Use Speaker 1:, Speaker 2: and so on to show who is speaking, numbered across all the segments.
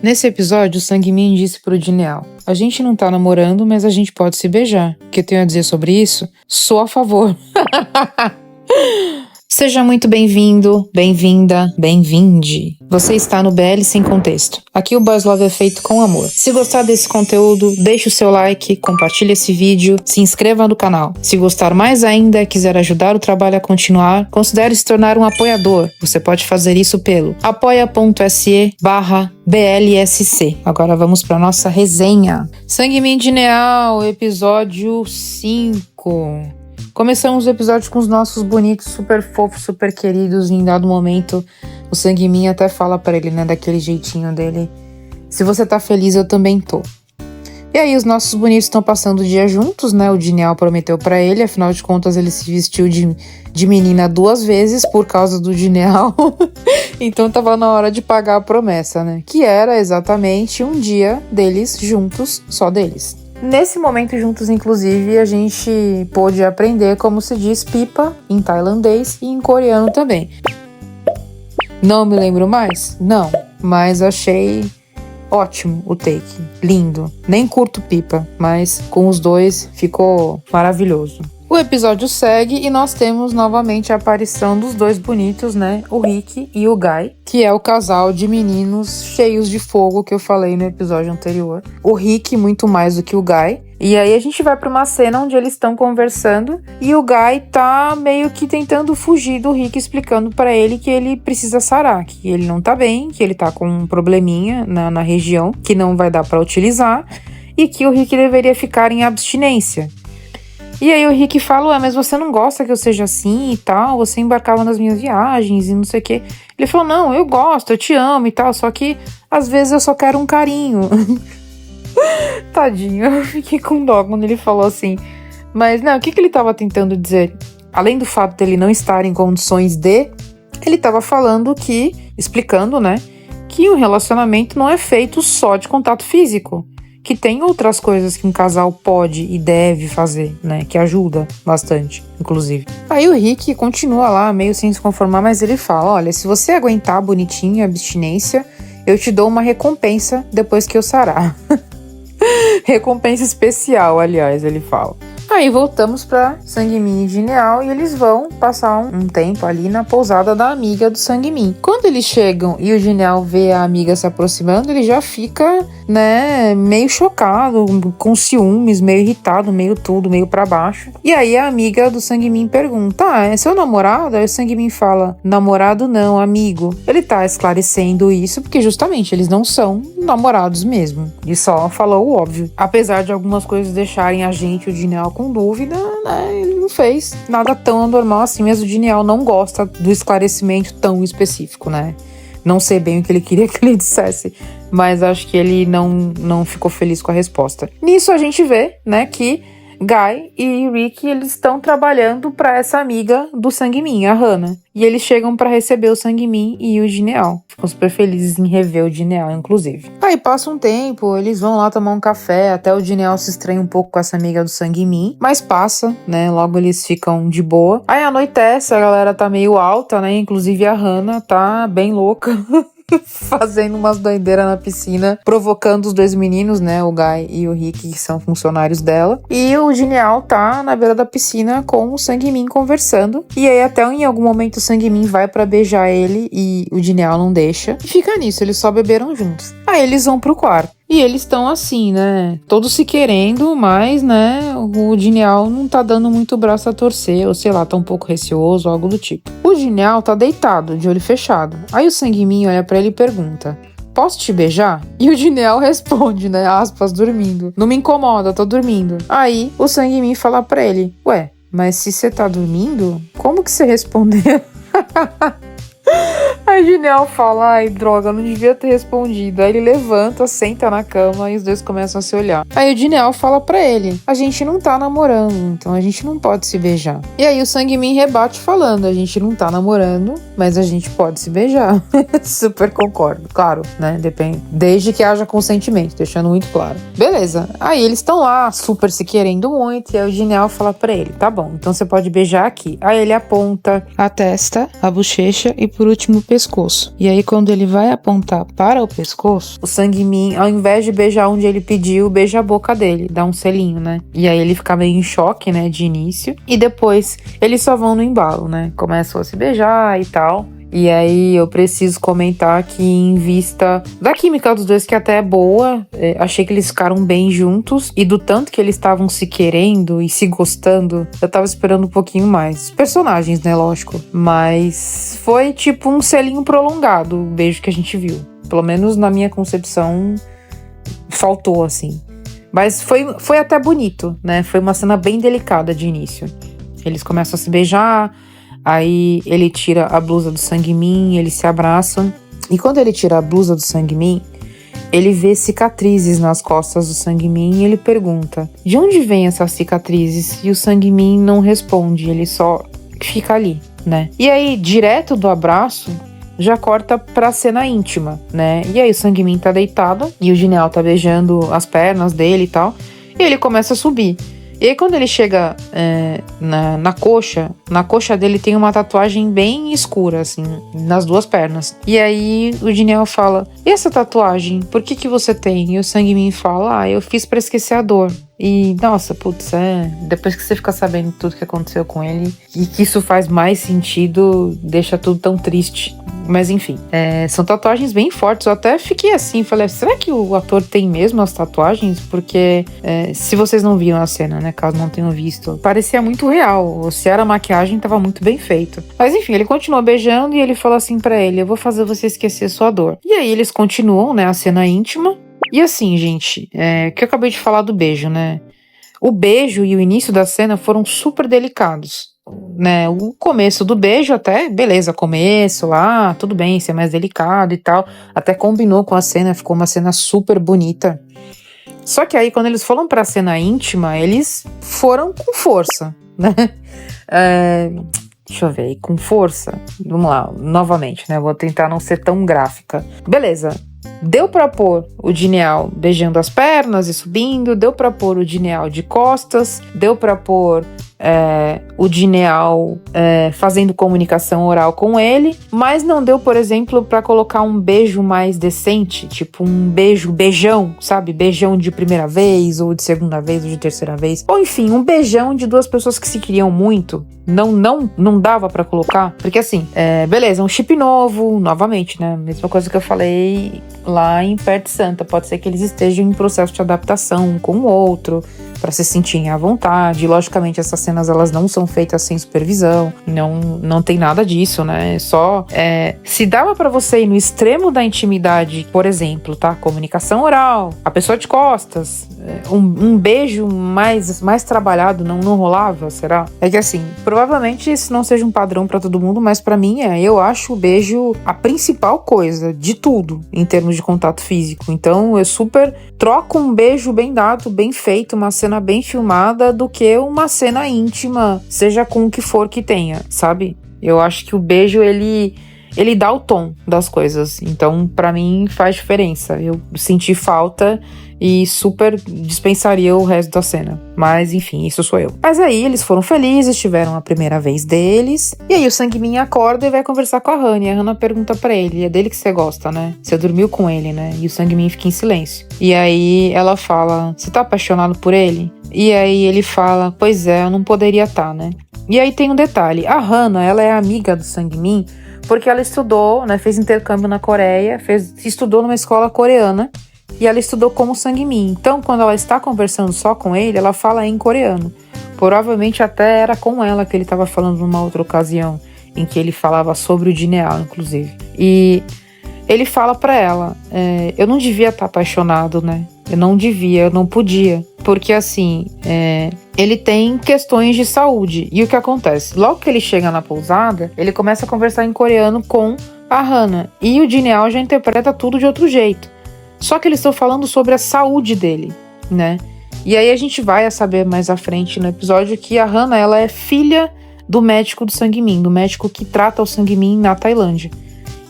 Speaker 1: Nesse episódio, o Sang-min disse pro Jineal: a gente não tá namorando, mas a gente pode se beijar. O que eu tenho a dizer sobre isso? Sou a favor. Seja muito bem-vindo, bem-vinda, bem-vinde. Você está no BL Sem Contexto. Aqui o Boys Love é feito com amor. Se gostar desse conteúdo, deixe o seu like, compartilhe esse vídeo, se inscreva no canal. Se gostar mais ainda e quiser ajudar o trabalho a continuar, considere se tornar um apoiador. Você pode fazer isso pelo apoia.se/BLSC. Agora vamos para nossa resenha. Sang-min Jineal, episódio 5. Começamos o episódio com os nossos bonitos, super fofos, super queridos, e em dado momento o Sang-min até fala pra ele, né, daquele jeitinho dele: se você tá feliz, eu também tô. E aí os nossos bonitos estão passando o dia juntos, né, o Jineal prometeu pra ele, afinal de contas ele se vestiu de menina 2 vezes por causa do Jineal, então tava na hora de pagar a promessa, né, que era exatamente um dia deles juntos, só deles. Nesse momento juntos, inclusive, a gente pôde aprender como se diz pipa em tailandês e em coreano também. Não me lembro mais? Não, mas achei ótimo o take, lindo. Nem curto pipa, mas com os dois ficou maravilhoso. O episódio segue e nós temos novamente a aparição dos dois bonitos, né? O Rick e o Guy, que é o casal de meninos cheios de fogo que eu falei no episódio anterior. O Rick muito mais do que o Guy. E aí a gente vai pra uma cena onde eles estão conversando e o Guy tá meio que tentando fugir do Rick, explicando pra ele que ele precisa sarar, que ele não tá bem, que ele tá com um probleminha na região que não vai dar pra utilizar e que o Rick deveria ficar em abstinência. E aí o Rick fala: mas você não gosta que eu seja assim e tal? Você embarcava nas minhas viagens e não sei o quê. Ele falou: não, eu gosto, eu te amo e tal, só que às vezes eu só quero um carinho. Tadinho, eu fiquei com dó quando ele falou assim. Mas não, o que ele tava tentando dizer? Além do fato dele não estar em condições de, ele tava falando que, explicando, né, que um relacionamento não é feito só de contato físico. Que tem outras coisas que um casal pode e deve fazer, né? Que ajuda bastante, inclusive. Aí o Rick continua lá, meio sem se conformar, mas ele fala: olha, se você aguentar bonitinho a abstinência, eu te dou uma recompensa depois que eu sarar. Recompensa especial, aliás, ele fala. Aí voltamos pra Sang-min e Jineal e eles vão passar um tempo ali na pousada da amiga do Sang-min. Quando eles chegam e o Jineal vê a amiga se aproximando, ele já fica, né, meio chocado, com ciúmes, meio irritado, meio tudo, meio pra baixo. E aí a amiga do Sang-min pergunta: é seu namorado? Aí o Sang-min fala: namorado não, amigo. Ele tá esclarecendo isso porque justamente eles não são namorados mesmo. E só falou o óbvio. Apesar de algumas coisas deixarem a gente, o Jineal, com dúvida, né, ele não fez nada tão anormal assim, mesmo o Jineal não gosta do esclarecimento tão específico, né? Não sei bem o que ele queria que ele dissesse, mas acho que ele não ficou feliz com a resposta. Nisso a gente vê, né, que Guy e Rick, eles estão trabalhando para essa amiga do Sang-min, a Hana. E eles chegam para receber o Sang-min e o Jineal. Ficam super felizes em rever o Jineal, inclusive. Aí passa um tempo, eles vão lá tomar um café, até o Jineal se estranha um pouco com essa amiga do Sang-min, mas passa, né, logo eles ficam de boa. Aí anoitece, a galera tá meio alta, né, inclusive a Hana tá bem louca. Fazendo umas doideiras na piscina, provocando os dois meninos, né, o Guy e o Rick, que são funcionários dela. E o Jineal tá na beira da piscina com o Sang-min conversando. E aí até em algum momento o Sang-min vai pra beijar ele e o Jineal não deixa. E fica nisso, eles só beberam juntos. Aí eles vão pro quarto. E eles estão assim, né, todos se querendo, mas, né, o Jineal não tá dando muito braço a torcer, ou sei lá, tá um pouco receoso, algo do tipo. O Jineal tá deitado, de olho fechado. Aí o Sang-min olha pra ele e pergunta: posso te beijar? E o Jineal responde, né, aspas, dormindo: não me incomoda, tô dormindo. Aí o Sang-min fala pra ele: ué, mas se você tá dormindo, como que você respondeu? Aí o Jineal fala: ai, droga, eu não devia ter respondido. Aí ele levanta, senta na cama e os dois começam a se olhar. Aí o Jineal fala pra ele: a gente não tá namorando, então a gente não pode se beijar. E aí o Sang-min rebate falando: a gente não tá namorando, mas a gente pode se beijar. Super concordo, claro, né, depende, desde que haja consentimento, deixando muito claro. Beleza, aí eles estão lá, super se querendo muito, e aí o Jineal fala pra ele: tá bom, então você pode beijar aqui. Aí ele aponta a testa, a bochecha e por último o pescoço. pescoço. E aí, quando ele vai apontar para o pescoço, o Sang-min, ao invés de beijar onde ele pediu, beija a boca dele, dá um selinho, né? E aí ele fica meio em choque, né, de início. E depois, eles só vão no embalo, né? Começam a se beijar e tal. E aí eu preciso comentar que, em vista da química dos dois, que até é boa, achei que eles ficaram bem juntos, e do tanto que eles estavam se querendo e se gostando, eu tava esperando um pouquinho mais. Personagens, né, lógico. Mas foi tipo um selinho prolongado, o beijo que a gente viu. Pelo menos na minha concepção, faltou, assim. Mas foi até bonito, né? Foi uma cena bem delicada de início. Eles começam a se beijar. Aí ele tira a blusa do Sang-min, eles se abraçam. E quando ele tira a blusa do Sang-min, ele vê cicatrizes nas costas do Sang-min e ele pergunta: de onde vêm essas cicatrizes? E o Sang-min não responde, ele só fica ali, né? E aí, direto do abraço, já corta pra cena íntima, né? E aí o Sang-min tá deitado e o Jineal tá beijando as pernas dele e tal. E ele começa a subir. E aí quando ele chega na coxa dele tem uma tatuagem bem escura, assim, nas duas pernas. E aí o Jineal fala: e essa tatuagem, por que você tem? E o Sang-min fala: eu fiz pra esquecer a dor. E, nossa, putz, depois que você fica sabendo tudo que aconteceu com ele, e que isso faz mais sentido, deixa tudo tão triste. Mas enfim, são tatuagens bem fortes. Eu até fiquei assim, falei: será que o ator tem mesmo as tatuagens? Porque se vocês não viram a cena, né, caso não tenham visto, parecia muito real. Se era maquiagem, tava muito bem feito. Mas enfim, ele continua beijando e ele fala assim pra ele: eu vou fazer você esquecer sua dor. E aí eles continuam, né, a cena íntima. E assim, gente, que eu acabei de falar do beijo, né? O beijo e o início da cena foram super delicados, né? O começo do beijo até, beleza, começo lá, tudo bem, ser mais delicado e tal. Até combinou com a cena, ficou uma cena super bonita. Só que aí, quando eles foram pra cena íntima, eles foram com força, né? Deixa eu ver aí, com força. Vamos lá, novamente, né? Vou tentar não ser tão gráfica. Beleza. Deu pra pôr o Jineal beijando as pernas e subindo, deu pra pôr o Jineal de costas, deu pra pôr o Jineal fazendo comunicação oral com ele, mas não deu, por exemplo, pra colocar um beijo mais decente, tipo um beijão, sabe? Beijão de primeira vez, ou de segunda vez, ou de terceira vez, ou enfim, um beijão de duas pessoas que se queriam muito. Não dava pra colocar, porque assim, beleza, um chip novo, novamente, né? Mesma coisa que eu falei lá em Pet Santa, pode ser que eles estejam em processo de adaptação um com o outro, para se sentirem à vontade. Logicamente, essas cenas elas não são feitas sem supervisão, não tem nada disso, né? Só se dava para você ir no extremo da intimidade, por exemplo, tá? Comunicação oral, a pessoa de costas, um beijo mais trabalhado não rolava, será? É que assim, provavelmente isso não seja um padrão para todo mundo, mas para mim eu acho o beijo a principal coisa de tudo em termos de contato físico. Então eu super troco um beijo bem dado, bem feito, uma cena bem filmada, do que uma cena íntima, seja com o que for que tenha, sabe? Eu acho que o beijo, ele dá o tom das coisas. Então, pra mim, faz diferença. Eu senti falta e super dispensaria o resto da cena. Mas, enfim, isso sou eu. Mas aí, eles foram felizes, tiveram a primeira vez deles. E aí, o Sang-min acorda e vai conversar com a Hana. E a Hana pergunta pra ele: é dele que você gosta, né? Você dormiu com ele, né? E o Sang-min fica em silêncio. E aí, ela fala: você tá apaixonado por ele? E aí, ele fala: pois é, eu não poderia tá, né? E aí, tem um detalhe. A Hana, ela é amiga do Sang-min porque ela estudou, né? Fez intercâmbio na Coreia, estudou numa escola coreana. E ela estudou como Sang-min. Então, quando ela está conversando só com ele, ela fala em coreano. Provavelmente até era com ela que ele estava falando numa outra ocasião, em que ele falava sobre o Jineal, inclusive. E ele fala pra ela: eu não devia estar apaixonado, né? Eu não podia. Porque assim, ele tem questões de saúde. E o que acontece? Logo que ele chega na pousada, ele começa a conversar em coreano com a Hana. E o Jineal já interpreta tudo de outro jeito. Só que eles estão falando sobre a saúde dele, né? E aí a gente vai a saber mais à frente no episódio que a Hana, ela é filha do médico do Sang-min, do médico que trata o Sang-min na Tailândia.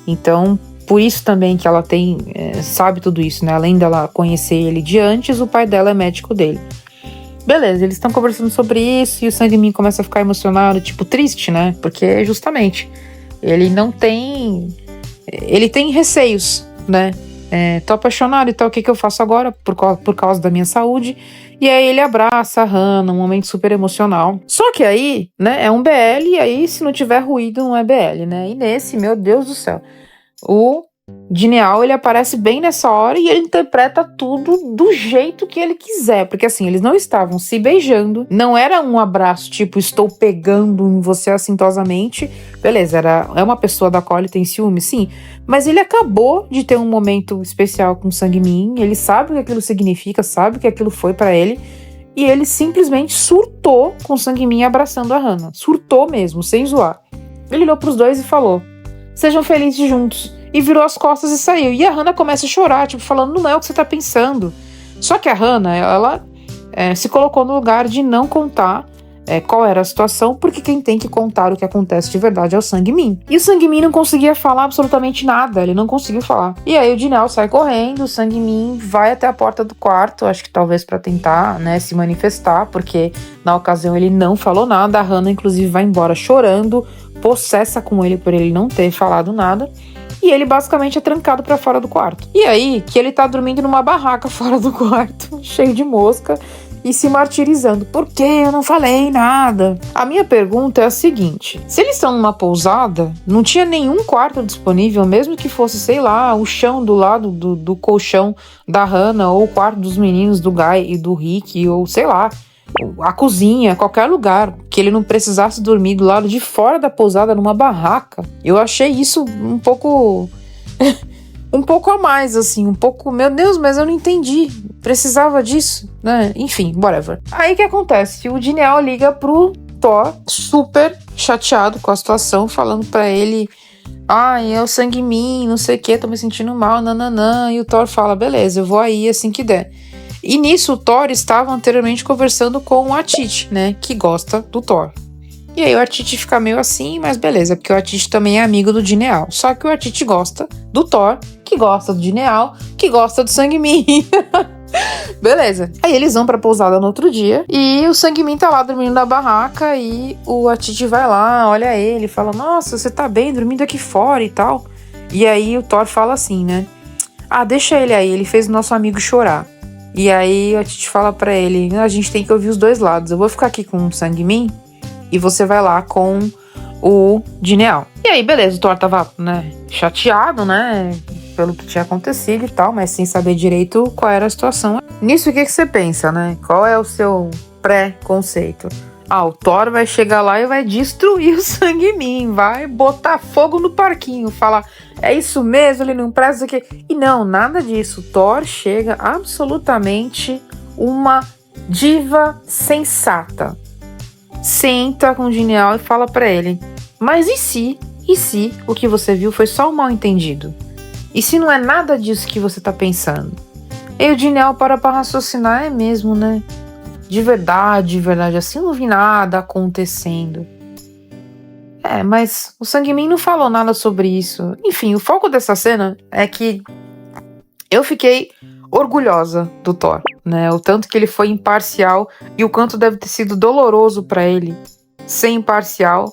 Speaker 1: Então, por isso também que ela sabe tudo isso, né? Além dela conhecer ele de antes, o pai dela é médico dele. Beleza, eles estão conversando sobre isso e o Sang-min começa a ficar emocionado, tipo, triste, né? Porque justamente ele não tem ele tem receios, né? Tô apaixonado e tal, o que eu faço agora por causa da minha saúde? E aí ele abraça a Hannah, um momento super emocional. Só que aí, né, é um BL, e aí se não tiver ruído não é BL, né? E nesse, meu Deus do céu, o Jineal, ele aparece bem nessa hora e ele interpreta tudo do jeito que ele quiser, porque assim, eles não estavam se beijando, não era um abraço tipo, estou pegando em você assintosamente, beleza, é uma pessoa da qual ele tem ciúme, sim, mas ele acabou de ter um momento especial com o Sang-min, ele sabe o que aquilo significa, sabe o que aquilo foi pra ele, e ele simplesmente surtou com o Sang-min abraçando a Hannah, surtou mesmo, sem zoar. Ele olhou pros dois e falou: sejam felizes juntos. E virou as costas e saiu. E a Hannah começa a chorar, tipo, falando, não é o que você tá pensando. Só que a Hannah, ela se colocou no lugar de não contar qual era a situação, porque quem tem que contar o que acontece de verdade é o Sang-min. E o Sang-min não conseguia falar absolutamente nada, ele não conseguiu falar. E aí o Jineal sai correndo, o Sang-min vai até a porta do quarto, acho que talvez pra tentar, né, se manifestar, porque na ocasião ele não falou nada, a Hannah inclusive vai embora chorando, possessa com ele por ele não ter falado nada. E ele basicamente é trancado pra fora do quarto. E aí, que ele tá dormindo numa barraca fora do quarto, cheio de mosca, e se martirizando. Por que eu não falei nada? A minha pergunta é a seguinte: se eles estão numa pousada, não tinha nenhum quarto disponível, mesmo que fosse, sei lá, o chão do lado do colchão da Hannah, ou o quarto dos meninos do Guy e do Rick, ou sei lá, a cozinha, qualquer lugar, que ele não precisasse dormir do lado de fora da pousada numa barraca. Eu achei isso um pouco um pouco a mais, assim, um pouco, meu Deus, mas eu não entendi, precisava disso, né? Enfim, whatever. Aí o que acontece? O Jineal liga pro Thor, super chateado com a situação, falando pra ele: é o Sang-min, não sei o que, tô me sentindo mal, nananã. E o Thor fala: beleza, eu vou aí assim que der. E nisso o Thor estava anteriormente conversando com o Atiti, né, que gosta do Thor. E aí o Atiti fica meio assim, mas beleza, porque o Atiti também é amigo do Jineal. Só que o Atiti gosta do Thor, que gosta do Jineal, que gosta do Sang-min. Beleza. Aí eles vão pra pousada no outro dia e o Sang-min tá lá dormindo na barraca e o Atiti vai lá, olha ele, fala: nossa, você tá bem dormindo aqui fora e tal. E aí o Thor fala assim, né: deixa ele aí, ele fez o nosso amigo chorar. E aí a Titi fala pra ele: a gente tem que ouvir os dois lados. Eu vou ficar aqui com o Sang-min e você vai lá com o Jineal. E aí, beleza, o Thor tava, né, chateado, né, pelo que tinha acontecido e tal, mas sem saber direito qual era a situação. Nisso, o que você pensa, né? Qual é o seu pré-conceito? O Thor vai chegar lá e vai destruir o Sang-min, vai botar fogo no parquinho, falar: é isso mesmo, ele não presta aqui. E não, nada disso. Thor chega absolutamente uma diva sensata. Senta com o Jineal e fala pra ele: mas e se o que você viu foi só um mal entendido? E se não é nada disso que você tá pensando? E o Jineal para pra raciocinar: é mesmo, né? De verdade, assim, não vi nada acontecendo. Mas o Sang-min não falou nada sobre isso. Enfim, o foco dessa cena é que eu fiquei orgulhosa do Thor, né? O tanto que ele foi imparcial e o quanto deve ter sido doloroso pra ele ser imparcial,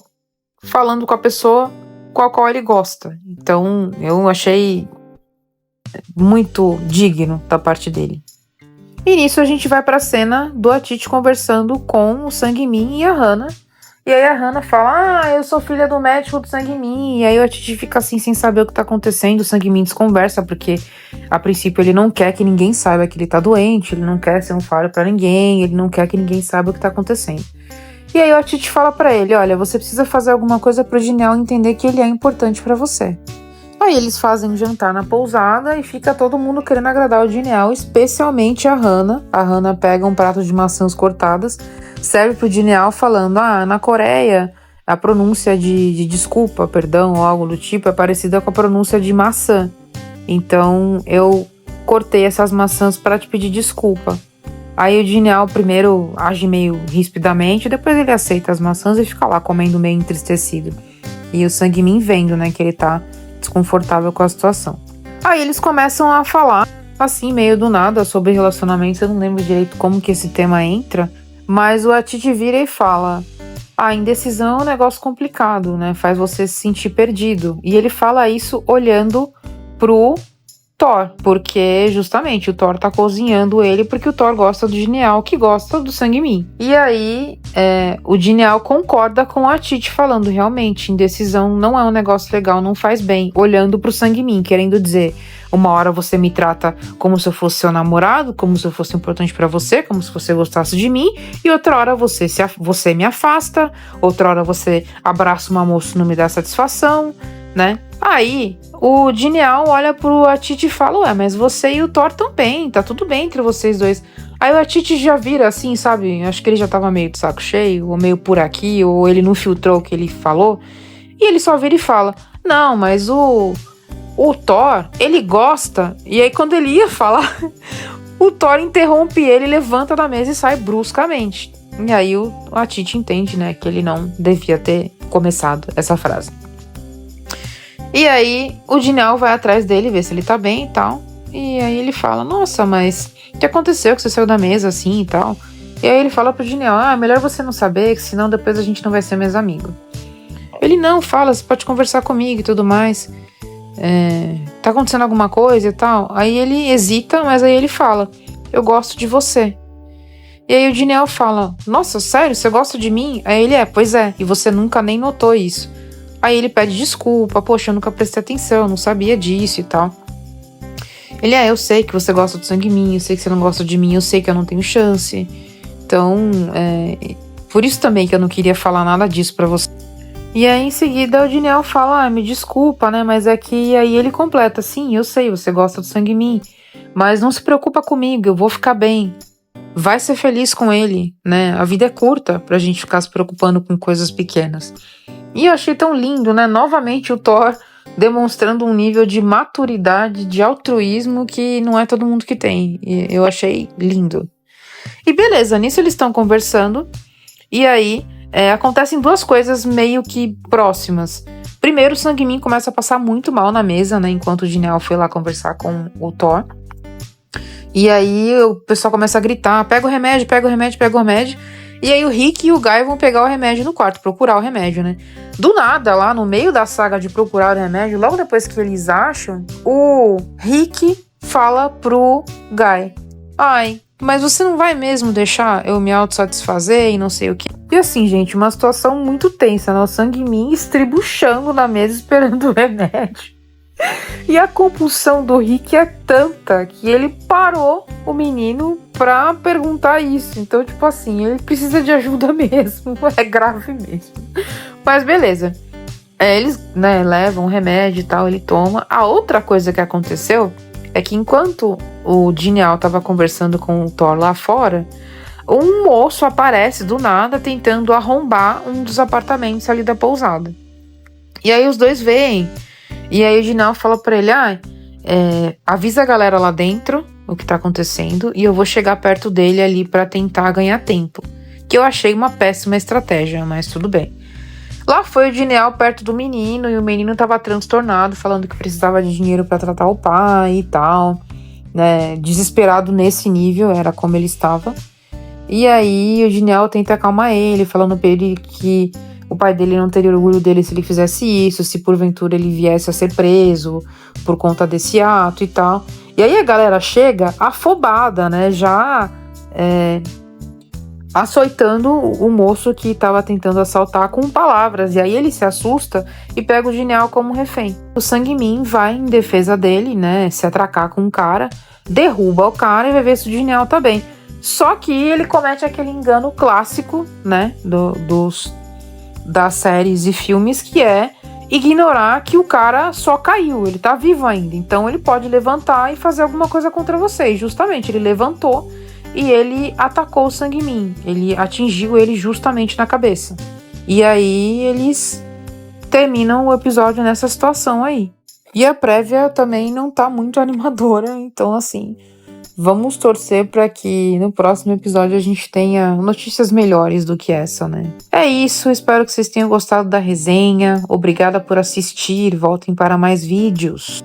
Speaker 1: falando com a pessoa com a qual ele gosta. Então, eu achei muito digno da parte dele. E nisso a gente vai pra cena do Atiti conversando com o Sang-min e a Hannah. E aí a Hannah fala: eu sou filha do médico do Sang-min. E aí o Atiti fica assim, sem saber o que tá acontecendo. O Sang-min desconversa, porque a princípio ele não quer que ninguém saiba que ele tá doente, ele não quer ser um faro pra ninguém, ele não quer que ninguém saiba o que tá acontecendo. E aí o Atiti fala pra ele: olha, você precisa fazer alguma coisa pro Jineal entender que ele é importante pra você. Aí eles fazem um jantar na pousada e fica todo mundo querendo agradar o Jineal, especialmente a Hannah. A Hannah pega um prato de maçãs cortadas, serve pro Jineal falando: na Coreia a pronúncia de desculpa, perdão, ou algo do tipo, é parecida com a pronúncia de maçã. Então eu cortei essas maçãs para te pedir desculpa. Aí o Jineal primeiro age meio rispidamente, depois ele aceita as maçãs e fica lá comendo meio entristecido. E o Sang-min vendo, né, que ele tá desconfortável com a situação. Aí eles começam a falar, assim, meio do nada, sobre relacionamentos. Eu não lembro direito como que esse tema entra, mas o Atiti vira e fala: A indecisão é um negócio complicado, né? Faz você se sentir perdido. E ele fala isso olhando pro Thor, porque justamente o Thor tá cozinhando ele porque o Thor gosta do Genial, que gosta do Sang-min. E aí o Genial concorda com a Titi falando, realmente, indecisão não é um negócio legal, não faz bem, olhando pro Sang-min, querendo dizer, uma hora você me trata como se eu fosse seu namorado, como se eu fosse importante pra você, como se você gostasse de mim, e outra hora você me afasta, outra hora você abraça uma moça e não me dá satisfação, né? Aí, o Genial olha pro Atiti e fala, ué, mas você e o Thor tão bem, tá tudo bem entre vocês dois. Aí o Atiti já vira assim, sabe? Acho que ele já tava meio de saco cheio, ou meio por aqui, ou ele não filtrou o que ele falou. E ele só vira e fala, não, mas o Thor, ele gosta. E aí quando ele ia falar, o Thor interrompe ele, levanta da mesa e sai bruscamente. E aí o Atiti entende, né, que ele não devia ter começado essa frase. E aí o Genial vai atrás dele, ver se ele tá bem e tal. E aí ele fala, nossa, mas o que aconteceu que você saiu da mesa assim e tal? E aí ele fala pro Genial, melhor você não saber, que senão depois a gente não vai ser mais amigo. Ele, não, fala, você pode conversar comigo e tudo mais. Tá acontecendo alguma coisa e tal? Aí ele hesita, mas aí ele fala, eu gosto de você. E aí o Genial fala, nossa, sério, você gosta de mim? Aí ele, pois é, e você nunca nem notou isso. Aí ele pede desculpa, poxa, eu nunca prestei atenção, eu não sabia disso e tal. Ele, eu sei que você gosta do Sang-min, eu sei que você não gosta de mim, eu sei que eu não tenho chance. Então, por isso também que eu não queria falar nada disso pra você. E aí em seguida o Genial fala, me desculpa, né, mas é que aí ele completa, sim, eu sei, você gosta do Sang-min, mas não se preocupa comigo, eu vou ficar bem. Vai ser feliz com ele, né, a vida é curta pra gente ficar se preocupando com coisas pequenas. E eu achei tão lindo, né? Novamente o Thor demonstrando um nível de maturidade, de altruísmo que não é todo mundo que tem. E eu achei lindo. E beleza, nisso eles estão conversando. E aí acontecem duas coisas meio que próximas. Primeiro, o Sang-min começa a passar muito mal na mesa, né? Enquanto o Genial foi lá conversar com o Thor. E aí o pessoal começa a gritar, pega o remédio, pega o remédio, pega o remédio. E aí o Rick e o Guy vão pegar o remédio no quarto, procurar o remédio, né? Do nada, lá no meio da saga de procurar o remédio, logo depois que eles acham, o Rick fala pro Guy, mas você não vai mesmo deixar eu me autossatisfazer e não sei o que. E assim, gente, uma situação muito tensa, né? O Sang-min estribuchando na mesa esperando o remédio. E a compulsão do Rick é tanta que ele parou o menino pra perguntar isso. Então, tipo assim, ele precisa de ajuda mesmo. É grave mesmo. Mas beleza. Eles, né, levam o remédio e tal, ele toma. A outra coisa que aconteceu é que enquanto o Genial tava conversando com o Thor lá fora, um moço aparece do nada tentando arrombar um dos apartamentos ali da pousada. E aí os dois veem. E aí o Genial fala pra ele, avisa a galera lá dentro o que tá acontecendo e eu vou chegar perto dele ali pra tentar ganhar tempo. Que eu achei uma péssima estratégia, mas tudo bem. Lá foi o Genial perto do menino e o menino tava transtornado, falando que precisava de dinheiro pra tratar o pai e tal, né? Desesperado nesse nível, era como ele estava. E aí o Genial tenta acalmar ele, falando pra ele que o pai dele não teria orgulho dele se ele fizesse isso, se porventura ele viesse a ser preso por conta desse ato e tal. E aí a galera chega afobada, né, já açoitando o moço que estava tentando assaltar com palavras. E aí ele se assusta e pega o Genial como refém. O Sang-min vai em defesa dele, né, se atracar com o cara, derruba o cara e vai ver se o Genial tá bem. Só que ele comete aquele engano clássico, né, das séries e filmes, que é ignorar que o cara só caiu, ele tá vivo ainda, então ele pode levantar e fazer alguma coisa contra você. E justamente, ele levantou e ele atacou o Sang-min, ele atingiu ele justamente na cabeça. E aí eles terminam o episódio nessa situação aí. E a prévia também não tá muito animadora, então assim, vamos torcer para que no próximo episódio a gente tenha notícias melhores do que essa, né? É isso, espero que vocês tenham gostado da resenha. Obrigada por assistir, voltem para mais vídeos.